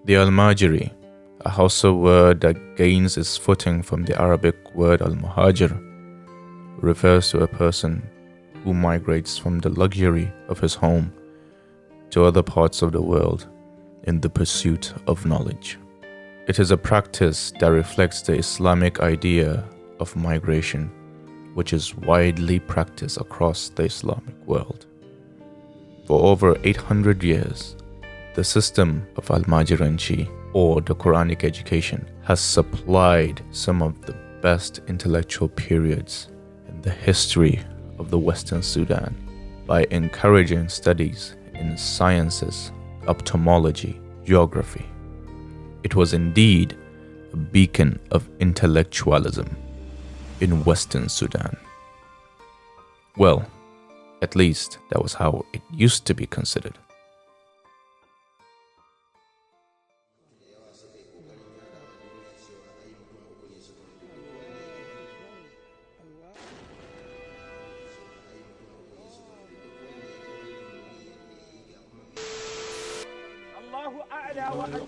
The Almajiri, a Hausa word that gains its footing from the Arabic word almahajir, refers to a person who migrates from the luxury of his home to other parts of the world in the pursuit of knowledge. It is a practice that reflects the Islamic idea of migration, which is widely practiced across the Islamic world. For over 800 years, the system of Almajiranci, or the Quranic education, has supplied some of the best intellectual periods in the history of the Western Sudan by encouraging studies in sciences, ophthalmology, geography. It was indeed a beacon of intellectualism in Western Sudan. Well, at least that was how it used to be considered.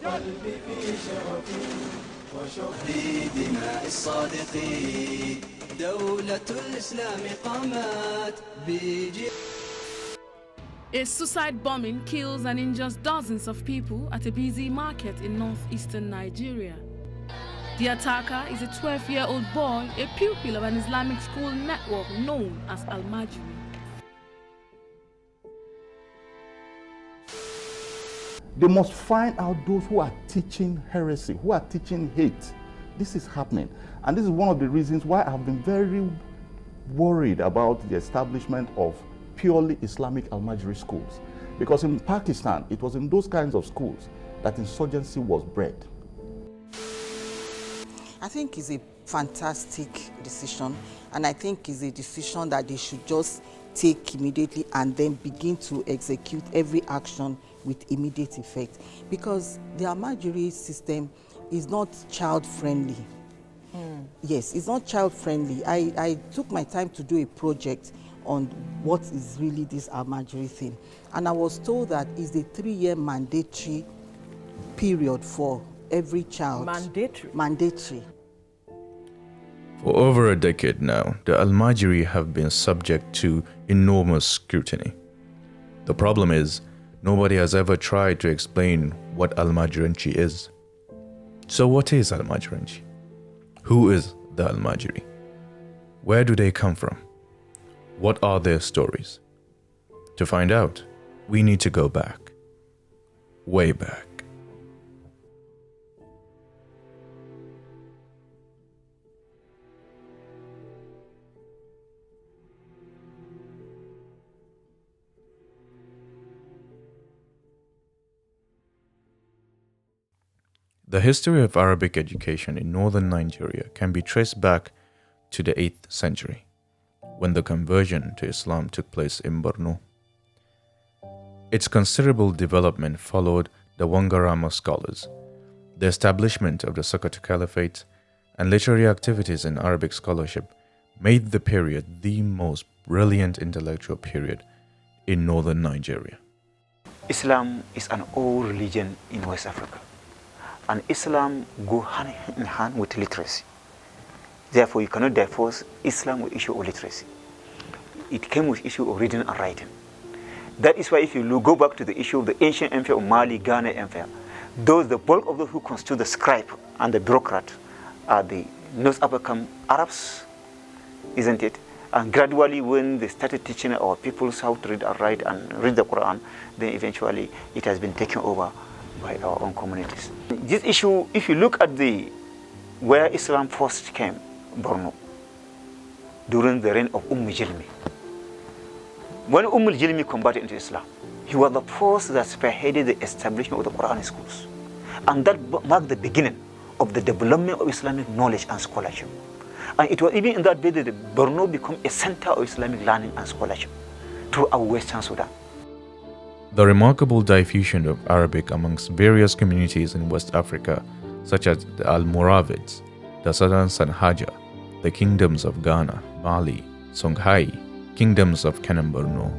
قلبي في شرفي وشوقي دماء الصادقين دولة الإسلام قامت بيجي. A suicide bombing kills and injures dozens of people at a busy market in northeastern Nigeria. The attacker is a 12-year-old boy, a pupil of an Islamic school network known as Almajiri. They must find out those who are teaching heresy, who are teaching hate. This is happening. And this is one of the reasons why I've been very worried about the establishment of purely Islamic Almajiri schools. Because in Pakistan, it was in those kinds of schools that insurgency was bred. I think it's a fantastic decision, and I think it's a decision that they should just take immediately and then begin to execute every action with immediate effect, because the Almajiri system is not child-friendly. Yes, it's not child-friendly. I took my time to do a project on what is really this Almajiri thing, and I was told that it's a 3-year mandatory period for every child. Mandatory? Mandatory. For over a decade now, the Almajiri have been subject to enormous scrutiny. The problem is, nobody has ever tried to explain what Almajiranci is. So what is Almajiranci? Who is the Almajiri? Where do they come from? What are their stories? To find out, we need to go back. Way back. The history of Arabic education in northern Nigeria can be traced back to the 8th century, when the conversion to Islam took place in Borno. Its considerable development followed the Wangarama scholars, the establishment of the Sokoto Caliphate, and literary activities in Arabic scholarship made the period the most brilliant intellectual period in northern Nigeria. Islam is an old religion in West Africa, and Islam go hand in hand with literacy. Therefore, you cannot divorce Islam with issue of literacy. It came with issue of reading and writing. That is why if you go back to the issue of the ancient empire of Mali, Ghana empire, the bulk of those who constitute the scribe and the bureaucrat are the North African Arabs, isn't it? And gradually, when they started teaching our peoples how to read and write and read the Quran, then eventually it has been taken over by our own communities. This issue, if you look at where Islam first came, Borno, during the reign of Jilmi. When Jilmi converted into Islam, he was the first that spearheaded the establishment of the Quranic schools. And that marked the beginning of the development of Islamic knowledge and scholarship. And it was even in that way that Borno became a center of Islamic learning and scholarship throughout Western Sudan. The remarkable diffusion of Arabic amongst various communities in West Africa, such as the Almoravids, the Southern Sanhaja, the kingdoms of Ghana, Mali, Songhai, kingdoms of Kanem-Borno,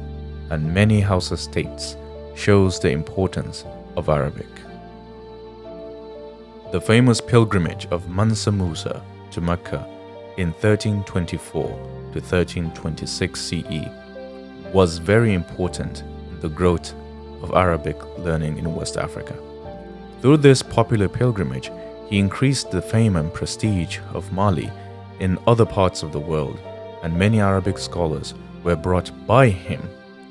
and many Hausa states, shows the importance of Arabic. The famous pilgrimage of Mansa Musa to Mecca in 1324 to 1326 CE was very important in the growth of Arabic learning in West Africa. Through this popular pilgrimage, he increased the fame and prestige of Mali in other parts of the world, and many Arabic scholars were brought by him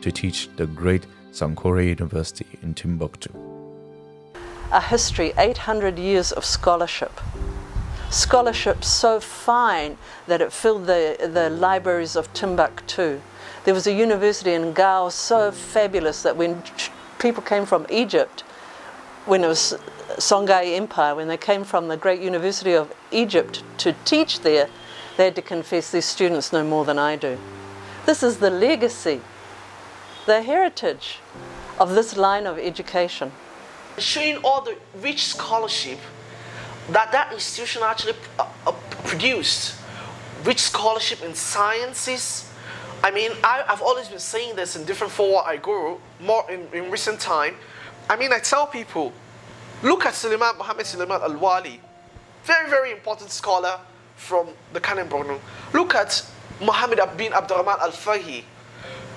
to teach the great Sankore University in Timbuktu. A history, 800 years of scholarship. Scholarship so fine that it filled the libraries of Timbuktu. There was a university in Gao so fabulous that when people came from Egypt, when it was Songhai Empire, when they came from the great university of Egypt to teach there, they had to confess these students know more than I do. This is the legacy, the heritage of this line of education. Showing all the rich scholarship that institution actually produced. Rich scholarship in sciences. I mean, I've always been saying this in different forward I go, more in recent time. I mean, I tell people, look at Mohammed Suleiman Al-Wali, very, very important scholar from the Kanem Borno. Look at Mohammed bin Abdurrahman Al-Fahi,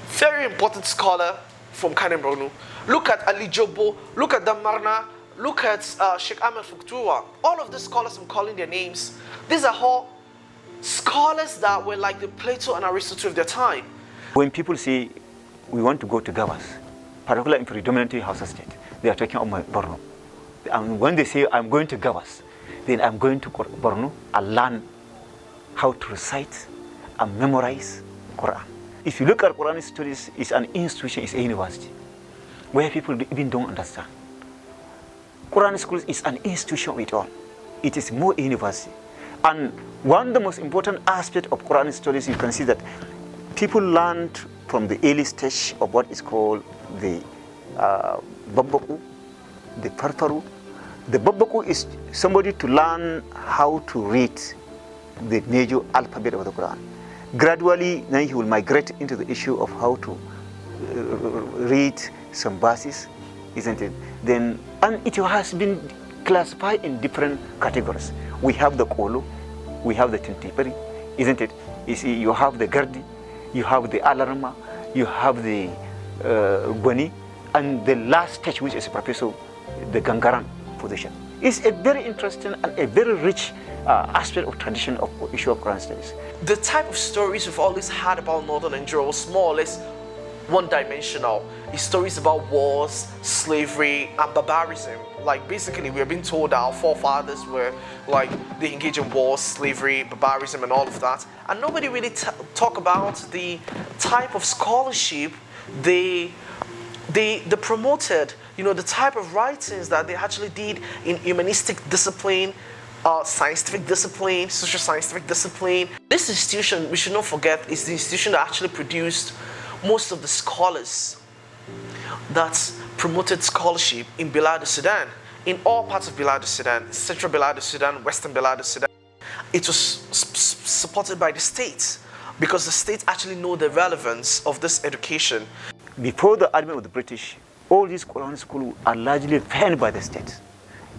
very important scholar from Kanem Borno. Look at Ali Jobo, look at Damarna, look at Sheikh Ahmed Fuktua. All of these scholars, I'm calling their names. These are all scholars that were like the Plato and Aristotle of their time. When people say we want to go to Gawas, particularly in predominantly Hausa state, they are talking about Borno. And when they say I'm going to Gawas, then I'm going to Borno and learn how to recite and memorize Quran. If you look at Quranic studies, it's an institution, it's a university, where people even don't understand. Quranic schools is an institution of its own. It is more a university. And one of the most important aspects of Quranic studies, you can see that people learned from the early stage of what is called the Babbaku, the Farfaru. The Babbaku is somebody to learn how to read the major alphabet of the Quran. Gradually, then he will migrate into the issue of how to read some verses, isn't it? Then, and it has been classified in different categories. We have the Kolo, we have the Tintipari, isn't it? You see, you have the Gardi, you have the Alarma, you have the Gwani, and the last stage, which is Professor, the Gangaran position. It's a very interesting and a very rich aspect of tradition of issue of Quran studies. The type of stories we've always had about Northern Nigeria was more or less one-dimensional. It's stories about wars, slavery, and barbarism. Like basically, we have been told that our forefathers were like they engaged in wars, slavery, barbarism, and all of that. And nobody really talk about the type of scholarship they promoted. You know, the type of writings that they actually did in humanistic discipline, scientific discipline, social scientific discipline. This institution, we should not forget, is the institution that actually produced most of the scholars that promoted scholarship in Bilad Sudan, in all parts of Bilad Sudan, central Bilad Sudan, western Bilad Sudan. It was supported by the state because the state actually know the relevance of this education. Before the advent of the British, all these colonial schools are largely funded by the state.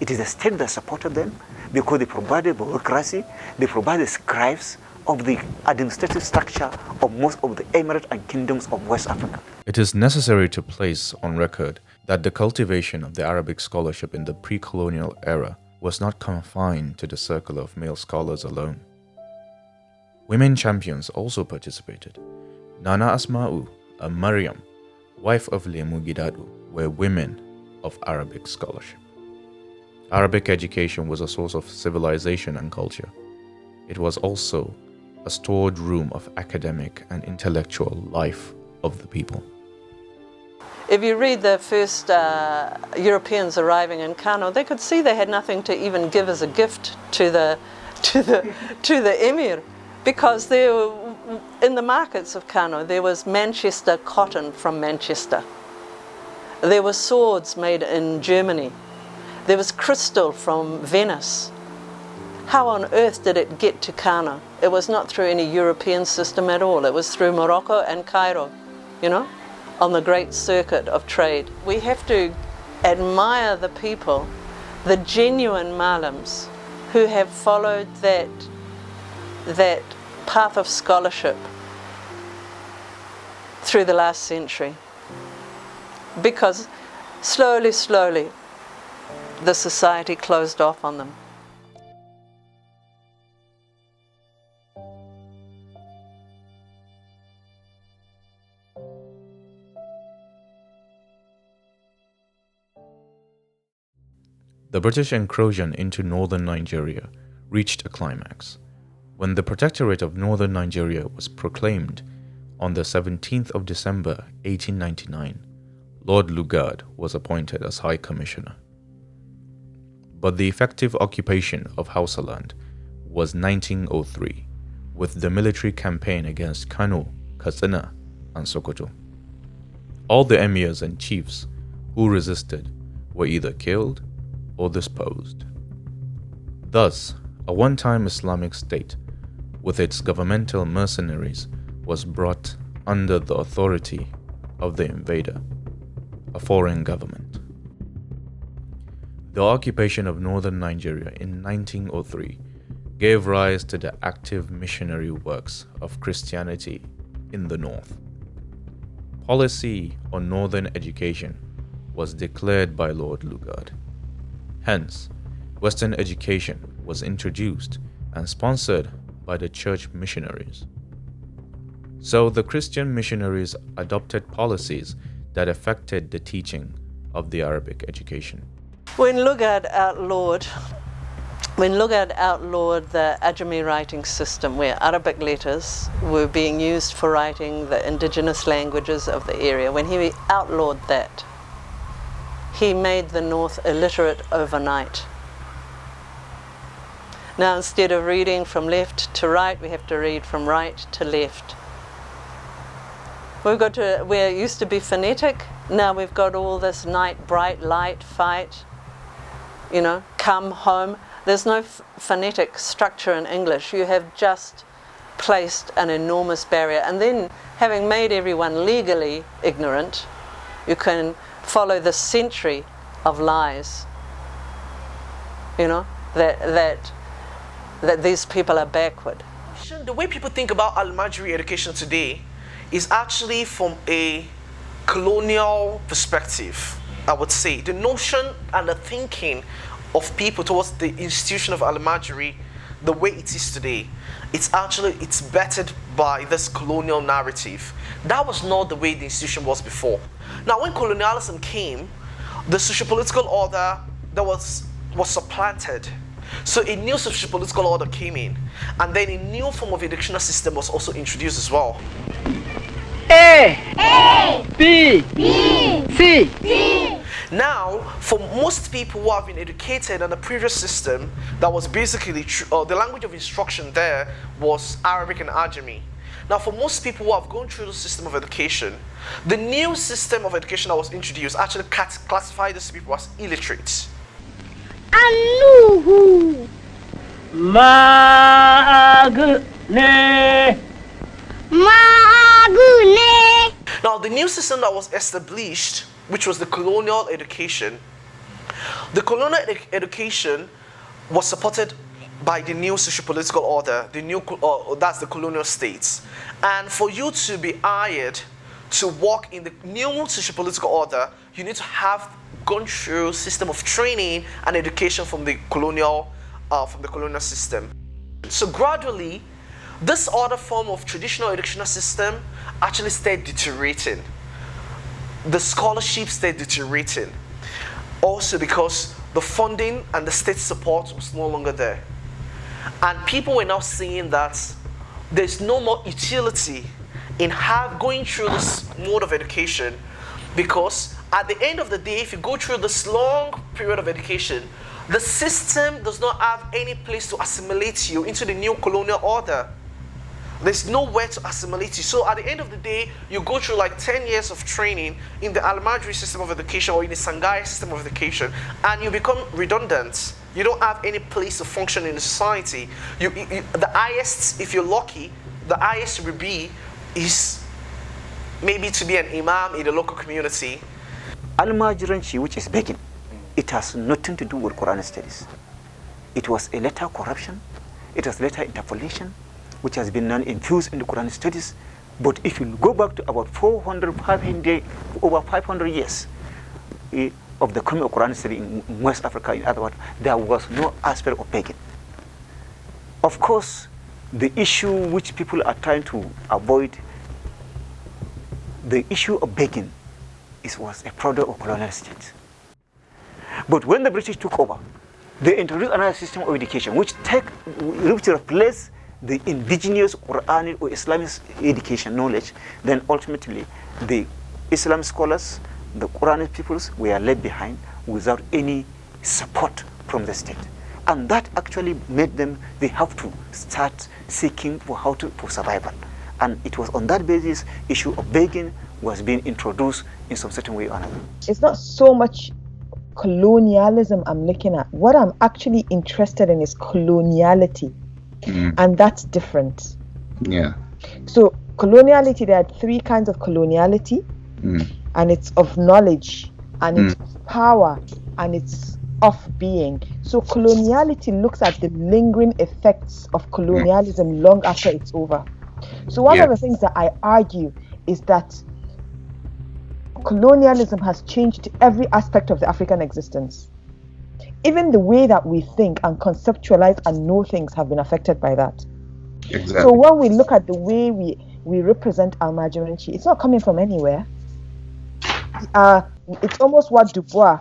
It is the state that supported them because they provided bureaucracy, they provided scribes of the administrative structure of most of the emirates and kingdoms of West Africa. It is necessary to place on record that the cultivation of the Arabic scholarship in the pre-colonial era was not confined to the circle of male scholars alone. Women champions also participated. Nana Asma'u and Maryam, wife of Lemu Gidadu, were women of Arabic scholarship. Arabic education was a source of civilization and culture. It was also a stored room of academic and intellectual life of the people. If you read the first Europeans arriving in Kano, they could see they had nothing to even give as a gift to the emir, because there were, in the markets of Kano there was Manchester cotton from Manchester. There were swords made in Germany. There was crystal from Venice. How on earth did it get to Kano? It was not through any European system at all. It was through Morocco and Cairo, you know, on the great circuit of trade. We have to admire the people the genuine Malams who have followed that path of scholarship through the last century. Because slowly, slowly, the society closed off on them. The British incursion into northern Nigeria reached a climax when the Protectorate of Northern Nigeria was proclaimed on the 17th of December 1899. Lord Lugard was appointed as High Commissioner. But the effective occupation of Hausaland was 1903, with the military campaign against Kano, Katsina, and Sokoto. All the emirs and chiefs who resisted were either killed or disposed. Thus, a one-time Islamic state, with its governmental mercenaries, was brought under the authority of the invader, a foreign government. The occupation of northern Nigeria in 1903 gave rise to the active missionary works of Christianity in the north. Policy on northern education was declared by Lord Lugard. Hence, Western education was introduced and sponsored by the church missionaries. So the Christian missionaries adopted policies that affected the teaching of the Arabic education. When Lugard outlawed the Ajami writing system, where Arabic letters were being used for writing the indigenous languages of the area, when he outlawed that, he made the North illiterate overnight. Now, instead of reading from left to right, we have to read from right to left. Where it used to be phonetic, now we've got all this night, bright, light, fight, come home. There's no phonetic structure in English. You have just placed an enormous barrier. And then, having made everyone legally ignorant, you can follow the century of lies, that these people are backward. The way people think about Almajiri education today is actually from a colonial perspective, I would say. The notion and the thinking of people towards the institution of Almajiri, the way it is today, it's bettered by this colonial narrative. That was not the way the institution was before. Now, when colonialism came, the sociopolitical order that was supplanted. So a new sociopolitical order came in, and then a new form of educational system was also introduced as well. A, B, C. Now, for most people who have been educated in the previous system, that was basically the language of instruction there was Arabic and Ajami. Now, for most people who have gone through the system of education, the new system of education that was introduced actually classified these people as illiterate. Anuhu Magne. Now, the new system that was established, which was the colonial education, was supported by the new sociopolitical order, that's the colonial states. And for you to be hired to work in the new sociopolitical order, you need to have gone through a system of training and education from the colonial system. So gradually, this other form of traditional educational system actually started deteriorating. The scholarship started deteriorating. Also because the funding and the state support was no longer there. And people were now seeing that there's no more utility in going through this mode of education, because at the end of the day, if you go through this long period of education, the system does not have any place to assimilate you into the new colonial order. There's nowhere to assimilate you. So at the end of the day, you go through like 10 years of training in the Almajiri system of education or in the Sangai system of education, and you become redundant. You don't have any place to function in the society. The highest, if you're lucky, the highest will be is maybe to be an imam in the local community. Almajiranci, which is begging, it has nothing to do with Quran studies. It was a later corruption, it was later interpolation, which has been infused in the Quran studies. But if you go back to about 500 years of the coming of Quran study in West Africa, in other words, there was no aspect of begging. Of course, the issue which people are trying to avoid, the issue of begging, was a product of colonial states. But when the British took over, they introduced another system of education which replaced the indigenous Quranic or Islamic education knowledge. Then ultimately, the Islam scholars, the Quranic peoples were left behind without any support from the state. And that actually made them, they have to start seeking for for survival. And it was on that basis, issue of begging was being introduced in some certain way or another. It's not so much colonialism I'm looking at. What I'm actually interested in is coloniality. And that's different. Yeah. So coloniality, there are three kinds of coloniality. And it's of knowledge, and it's of power, and it's of being. So coloniality looks at the lingering effects of colonialism long after it's over. So one of the things that I argue is that colonialism has changed every aspect of the African existence. Even the way that we think and conceptualize and know things have been affected by that. Exactly. So when we look at the way we represent Almajiranci, it's not coming from anywhere. It's almost what Du Bois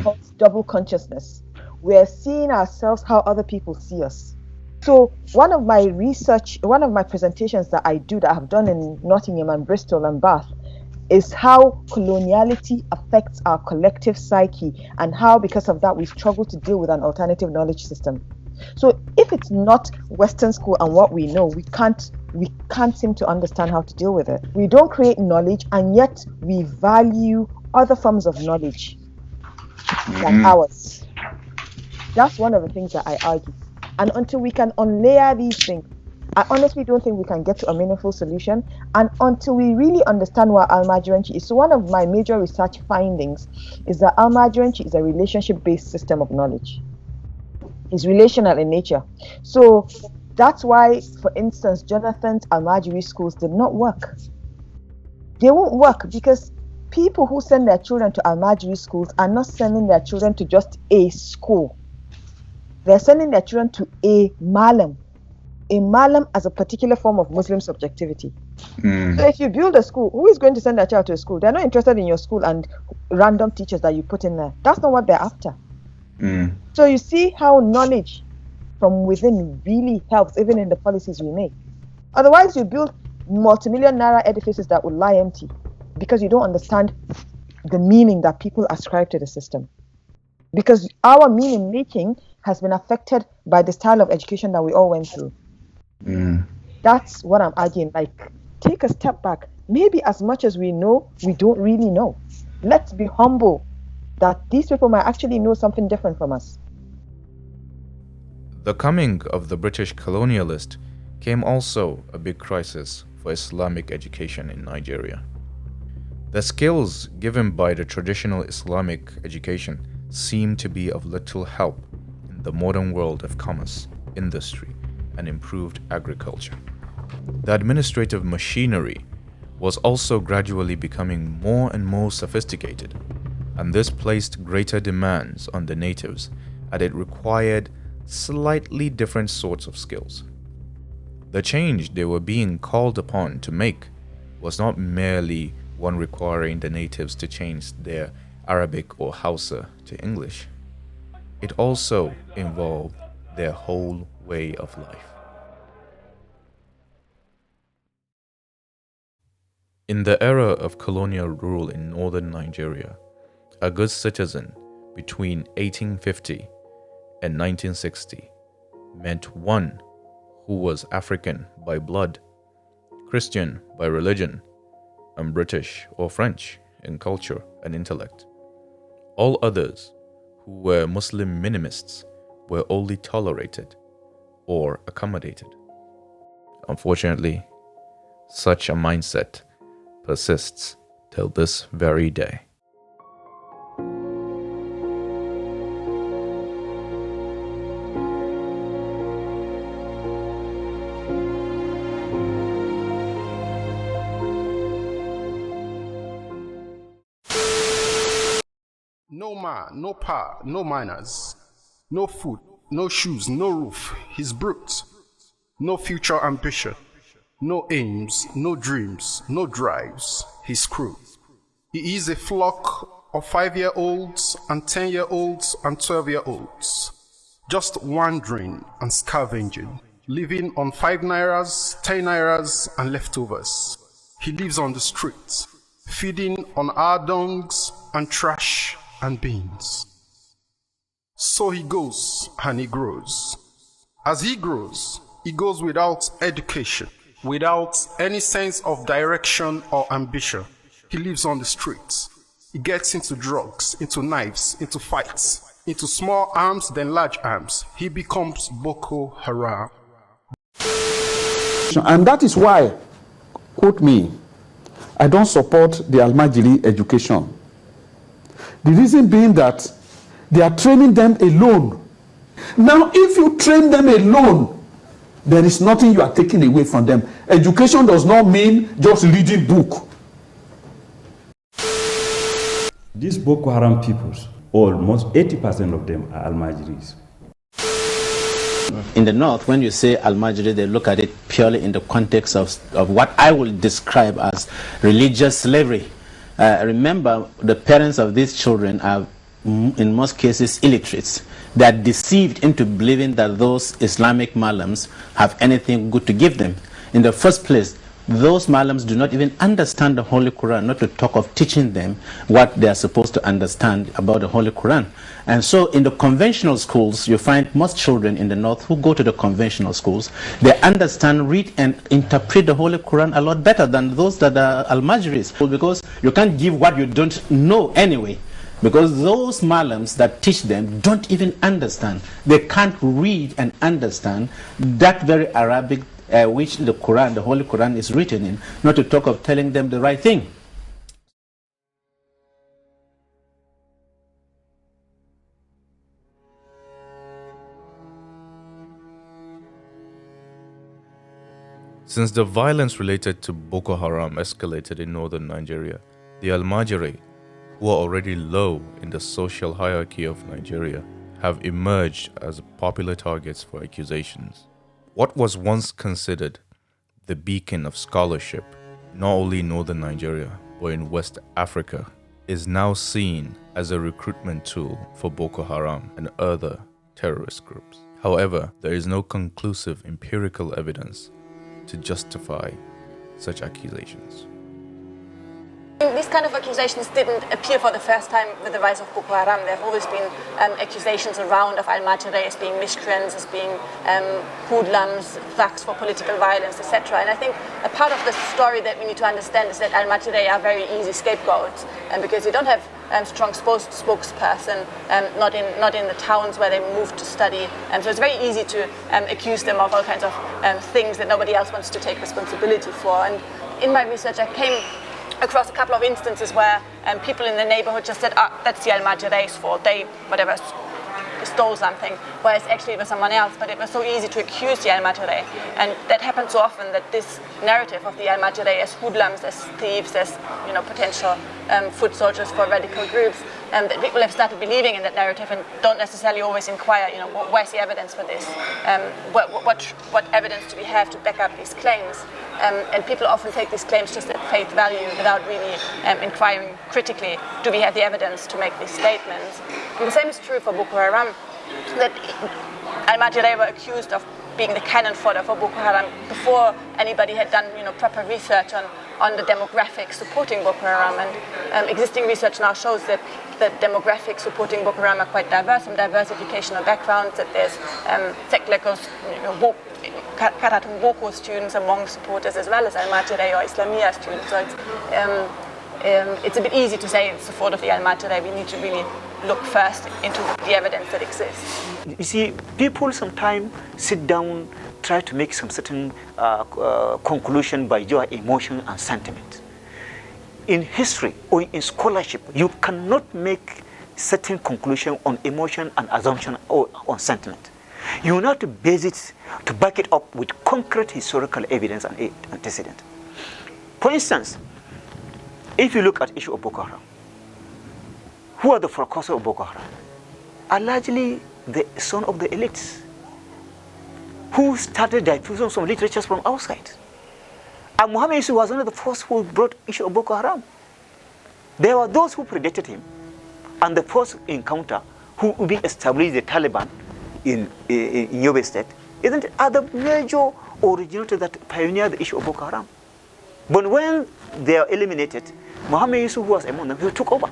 calls double consciousness. We're seeing ourselves how other people see us. So one of my presentations that I do, that I have done in Nottingham and Bristol and Bath, is how coloniality affects our collective psyche, and how because of that we struggle to deal with an alternative knowledge system. So if it's not Western school and what we know, we can't seem to understand how to deal with it. We don't create knowledge, and yet we value other forms of knowledge than ours. That's one of the things that I argue. And until we can unlayer these things, I honestly don't think we can get to a meaningful solution, and until we really understand what Almajiranci is. So one of my major research findings is that Almajiranci is a relationship-based system of knowledge. It's relational in nature. So that's why, for instance, Jonathan's Almajiri schools did not work. They won't work because people who send their children to Almajiri schools are not sending their children to just a school. They're sending their children to a malam. A malam as a particular form of Muslim subjectivity. So if you build a school, who is going to send their child to a school? They're not interested in your school and random teachers that you put in there. That's not what they're after. So you see how knowledge from within really helps, even in the policies we make. Otherwise, you build multi-million naira edifices that will lie empty because you don't understand the meaning that people ascribe to the system. Because our meaning making has been affected by the style of education that we all went through. That's what I'm arguing. Like, take a step back. Maybe as much as we know, we don't really know. Let's be humble that these people might actually know something different from us. The coming of the British colonialist came also a big crisis for Islamic education in Nigeria. The skills given by the traditional Islamic education seem to be of little help in the modern world of commerce, industry, and improved agriculture. The administrative machinery was also gradually becoming more and more sophisticated, and this placed greater demands on the natives as it required slightly different sorts of skills. The change they were being called upon to make was not merely one requiring the natives to change their Arabic or Hausa to English. It also involved their whole way of life. In the era of colonial rule in northern Nigeria, a good citizen between 1850 and 1960 meant one who was African by blood, Christian by religion, and British or French in culture and intellect. All others who were Muslim minimists were only tolerated or accommodated. Unfortunately, such a mindset persists till this very day. No man, no power, no manners, no food, no shoes, no roof. He's brute. No future ambition, no aims, no dreams, no drives. He's cruel. He is a flock of 5-year-olds and 10-year-olds and 12-year-olds, just wandering and scavenging, living on 5 nairas, 10 nairas, and leftovers. He lives on the streets, feeding on our dungs and trash and beans. So he goes and he grows. As he grows, he goes without education, without any sense of direction or ambition. He lives on the streets. He gets into drugs, into knives, into fights, into small arms, then large arms. He becomes Boko Haram. And that is why, quote me, I don't support the Almajiri education. The reason being that they are training them alone. Now, if you train them alone, there is nothing you are taking away from them. Education does not mean just reading book. These Boko Haram peoples, almost 80% of them are Almajiris. In the north, when you say Almajiri, they look at it purely in the context of what I will describe as religious slavery. Remember, the parents of these children are, in most cases, illiterates. They are deceived into believing that those Islamic Malams have anything good to give them. In the first place, those Malams do not even understand the Holy Quran, not to talk of teaching them what they are supposed to understand about the Holy Quran. And so in the conventional schools, you find most children in the north who go to the conventional schools, they understand, read and interpret the Holy Quran a lot better than those that are Almajiris, because you can't give what you don't know anyway. Because those Malams that teach them don't even understand. They can't read and understand that very Arabic which the Quran, the Holy Quran, is written in, not to talk of telling them the right thing. Since the violence related to Boko Haram escalated in northern Nigeria, the Almajirai, who are already low in the social hierarchy of Nigeria, have emerged as popular targets for accusations. What was once considered the beacon of scholarship, not only in northern Nigeria, but in West Africa, is now seen as a recruitment tool for Boko Haram and other terrorist groups. However, there is no conclusive empirical evidence to justify such accusations. These kind of accusations didn't appear for the first time with the rise of Boko Haram. There have always been accusations around of Almajirai as being miscreants, as being hoodlums, thugs for political violence, etc. And I think a part of the story that we need to understand is that Almajirai are very easy scapegoats, because they don't have strong spokesperson, not in the towns where they moved to study. So it's very easy to accuse them of all kinds of things that nobody else wants to take responsibility for. And in my research, I came across a couple of instances where people in the neighborhood just said, that's the Almajirai's fault, they, whatever, stole something, whereas actually it was someone else, but it was so easy to accuse the Almajirai. And that happens so often that this narrative of the Almajirai as hoodlums, as thieves, as potential foot soldiers for radical groups, that people have started believing in that narrative and don't necessarily always inquire, where's the evidence for this? What evidence do we have to back up these claims? And people often take these claims just at face value without really inquiring critically, do we have the evidence to make these statements? And the same is true for Boko Haram, that Almajirai were accused of being the cannon fodder for Boko Haram before anybody had done proper research on the demographics supporting Boko Haram. And existing research now shows that the demographics supporting Boko Haram are quite diverse, from diverse educational backgrounds, that there's Seklekos, Karatun Boko students among supporters, as well as Almajirai or Islamia students. So it's a bit easy to say it's the fault of the Almajirai. We need to really look first into the evidence that exists. You see, people sometimes sit down, try to make some certain conclusion by your emotion and sentiment. In history or in scholarship, you cannot make certain conclusion on emotion and assumption or on sentiment. You have to base it, to back it up with concrete historical evidence and antecedent. For instance, if you look at the issue of Boko Haram, who are the forecasts of Boko Haram are largely the son of the elites who started diffusion of literatures from outside. And Muhammad Yusuf was one of the first who brought issue of Boko Haram. There were those who predated him, and the first encounter who will establish the Taliban in Yobe State isn't other major originators that pioneered the issue of Boko Haram. But when they are eliminated, Muhammad Yusuf, who was among them, he took over.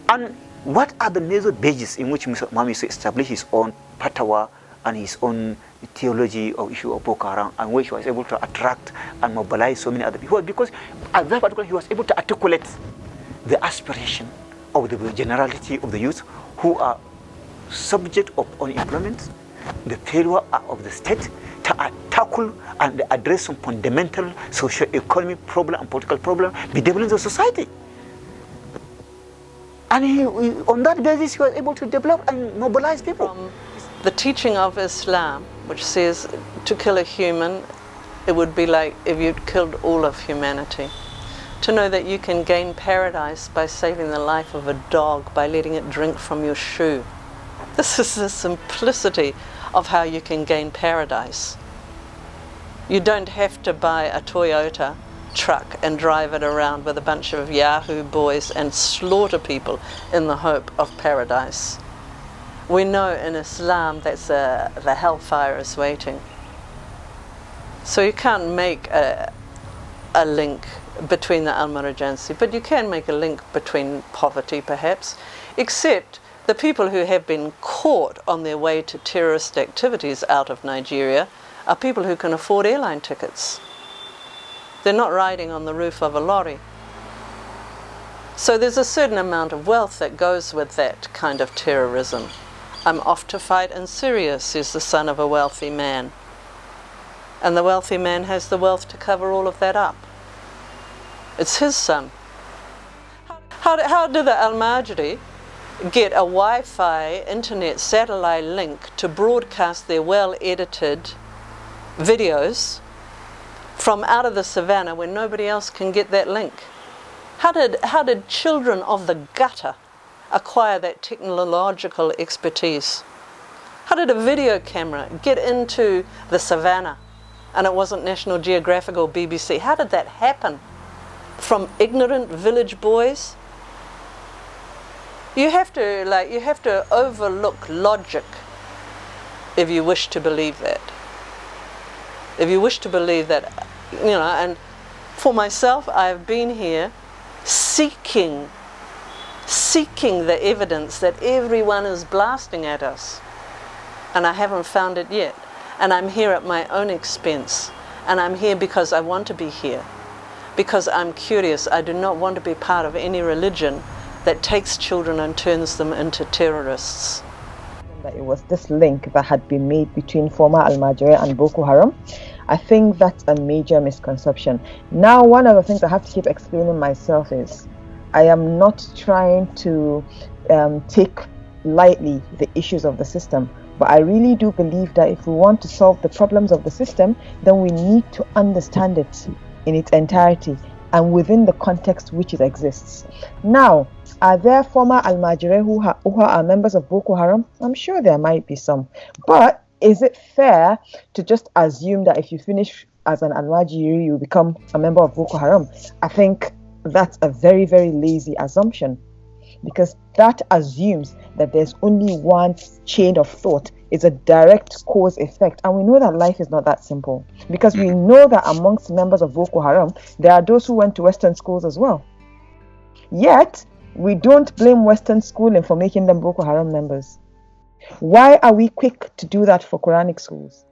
And what are the major bases in which Muhammad Yusuf established his own fatwa and his own theology of issue of Boko Haram, and which he was able to attract and mobilize so many other people? Because at that particular, he was able to articulate the aspiration of the generality of the youth who are subject of unemployment, the failure of the state to tackle and address some fundamental socio-economic problem and political problem bedeviling the society. And on that basis, he was able to develop and mobilize people. The teaching of Islam, which says to kill a human, it would be like if you'd killed all of humanity. To know that you can gain paradise by saving the life of a dog, by letting it drink from your shoe. This is the simplicity of how you can gain paradise. You don't have to buy a Toyota truck and drive it around with a bunch of Yahoo boys and slaughter people in the hope of paradise. We know in Islam that the hellfire is waiting. So you can't make a link between the Almajiranci, but you can make a link between poverty perhaps, except the people who have been caught on their way to terrorist activities out of Nigeria are people who can afford airline tickets. They're not riding on the roof of a lorry. So there's a certain amount of wealth that goes with that kind of terrorism. I'm off to fight in Syria, says the son of a wealthy man. And the wealthy man has the wealth to cover all of that up. It's his son. How do the Almajiri get a Wi-Fi internet satellite link to broadcast their well-edited videos from out of the savannah when nobody else can get that link? How did children of the gutter acquire that technological expertise? How did a video camera get into the savannah and it wasn't National Geographic or BBC? How did that happen? From ignorant village boys? You have to overlook logic if you wish to believe that. If you wish to believe that, and for myself, I've been here seeking the evidence that everyone is blasting at us. And I haven't found it yet. And I'm here at my own expense. And I'm here because I want to be here. Because I'm curious. I do not want to be part of any religion that takes children and turns them into terrorists. That it was this link that had been made between former Almajirai and Boko Haram. I think that's a major misconception. Now, one of the things I have to keep explaining myself is I am not trying to take lightly the issues of the system, but I really do believe that if we want to solve the problems of the system, then we need to understand it in its entirety and within the context which it exists. Now, are there former Almajirai who are members of Boko Haram? I'm sure there might be some. But is it fair to just assume that if you finish as an Almajiri, you become a member of Boko Haram? I think that's a very, very lazy assumption, because that assumes that there's only one chain of thought. It's a direct cause effect. And we know that life is not that simple, because we know that amongst members of Boko Haram, there are those who went to Western schools as well. Yet, we don't blame Western schooling for making them Boko Haram members. Why are we quick to do that for Quranic schools?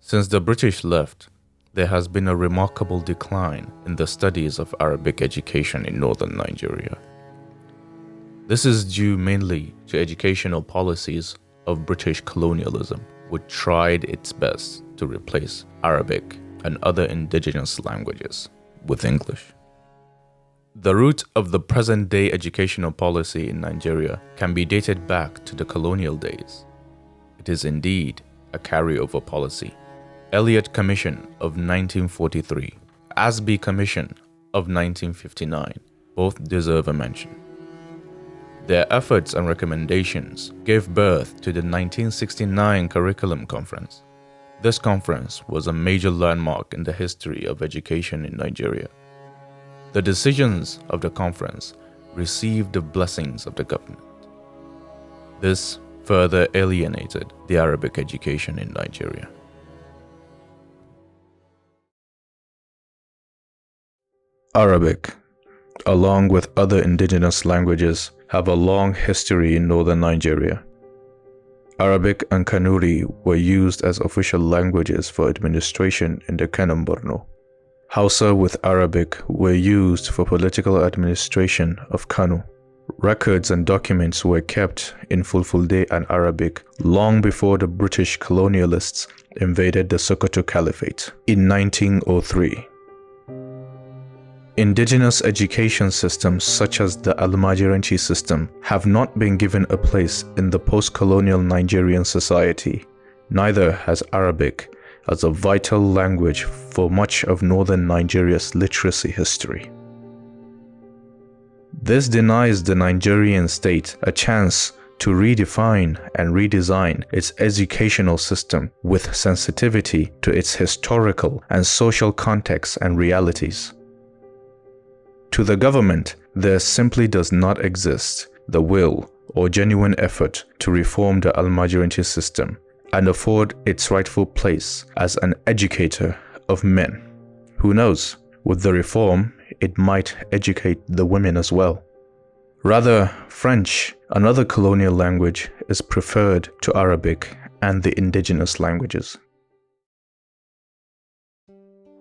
Since the British left, there has been a remarkable decline in the studies of Arabic education in northern Nigeria. This is due mainly to educational policies of British colonialism, which tried its best to replace Arabic and other indigenous languages with English. The root of the present-day educational policy in Nigeria can be dated back to the colonial days. It is indeed a carryover policy. Elliott Commission of 1943, Asby Commission of 1959, both deserve a mention. Their efforts and recommendations gave birth to the 1969 Curriculum Conference. This conference was a major landmark in the history of education in Nigeria. The decisions of the conference received the blessings of the government. This further alienated the Arabic education in Nigeria. Arabic, along with other indigenous languages, have a long history in northern Nigeria. Arabic and Kanuri were used as official languages for administration in the Kano Borno. Hausa with Arabic were used for political administration of Kano. Records and documents were kept in Fulfulde and Arabic long before the British colonialists invaded the Sokoto Caliphate in 1903. Indigenous education systems such as the Almajiranci system have not been given a place in the post-colonial Nigerian society. Neither has Arabic as a vital language for much of northern Nigeria's literacy history. This denies the Nigerian state a chance to redefine and redesign its educational system with sensitivity to its historical and social context and realities. To the government, there simply does not exist the will or genuine effort to reform the Almajiranci system and afford its rightful place as an educator of men. Who knows, with the reform, it might educate the women as well. Rather, French, another colonial language, is preferred to Arabic and the indigenous languages.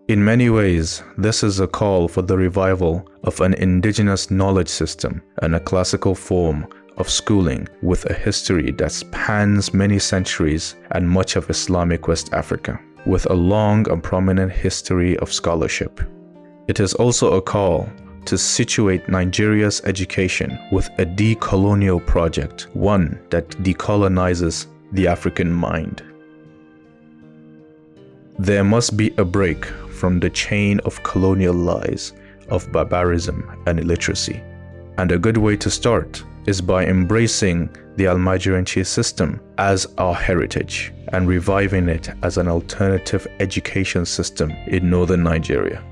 In many ways, this is a call for the revival of an indigenous knowledge system and a classical form of schooling with a history that spans many centuries and much of Islamic West Africa, with a long and prominent history of scholarship. It is also a call to situate Nigeria's education with a decolonial project, one that decolonizes the African mind. There must be a break from the chain of colonial lies, of barbarism and illiteracy. And a good way to start is by embracing the Almajiranci system as our heritage and reviving it as an alternative education system in northern Nigeria.